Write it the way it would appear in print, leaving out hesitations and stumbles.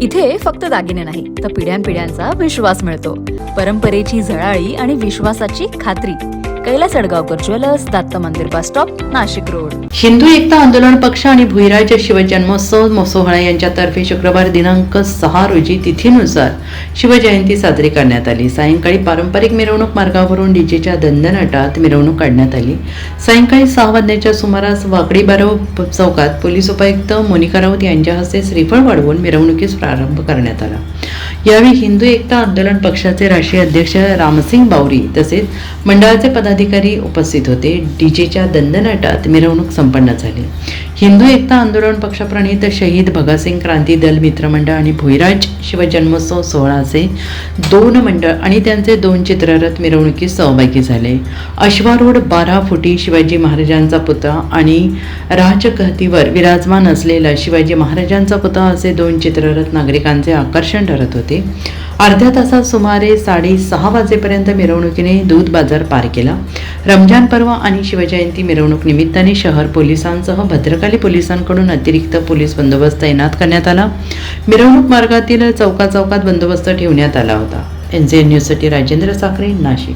इथे फक्त दागिने नाही तर पिढ्यानपिढ्यांचा विश्वास मिळतो. परंपरेची झळाळी आणि विश्वासाची खात्री. Kailas अडगावकर jewellers, Datta Mandir bus stop, Nashik road. Hindu Ekta Andolan Paksha आणि भुईराज शिवजन्मोत्सव सोहळा यांच्यातर्फे शुक्रवार दिनांक 6 रोजी तिथीनुसार शिवजयंती साजरी करण्यात आली. सायंकाळी पारंपरिक मिरवणूक मार्गावरून डीजेच्या दणदणाटात मिरवणूक काढण्यात आली. सायंकाळी 6 वाजण्याच्या सुमारास वाकडी बारव चौकात पोलीस उपायुक्त मोनिका राऊत यांच्या हस्ते श्रीफळ वाढवून मिरवणुकीस प्रारंभ करण्यात आला. यावेळी हिंदू एकता आंदोलन पक्षाचे राष्ट्रीय अध्यक्ष रामसिंग बावरी तसेच मंडळाचे पदाधिकारी उपस्थित होते. डीजेच्या दणदणाटात मिरवणूक संपन्न झाली. हिंदू एकता आंदोलन पक्षप्रणित शहीद भगतसिंग क्रांती दल मित्रमंडळ आणि भुईराज शिवजन्मोत्सव सोहळ्याचे 2 मंडळ आणि त्यांचे 2 चित्ररथ मिरवणुकीत सहभागी झाले. अश्वारूढ 12 फुटी शिवाजी महाराजांचा पुतळा आणि राजगद्दीवर विराजमान असलेला शिवाजी महाराजांचा पुतळा असे 2 चित्ररथ नागरिकांचे आकर्षण ठरत होते. अर्ध्या तासात सुमारे 6:30 वाजेपर्यंत मिरवणुकीने दूध बाजार पार केला. रमजान पर्व आणि शिवजयंती मिरवणूक निमित्ताने शहर पोलिसांसह भद्रकाली पोलिसांकडून अतिरिक्त पोलीस बंदोबस्त तैनात करण्यात आला. मिरवणूक मार्गातील चौकाचौकात बंदोबस्त ठेवण्यात आला होता. NCN न्यूजसाठी राजेंद्र साखरे, नाशिक.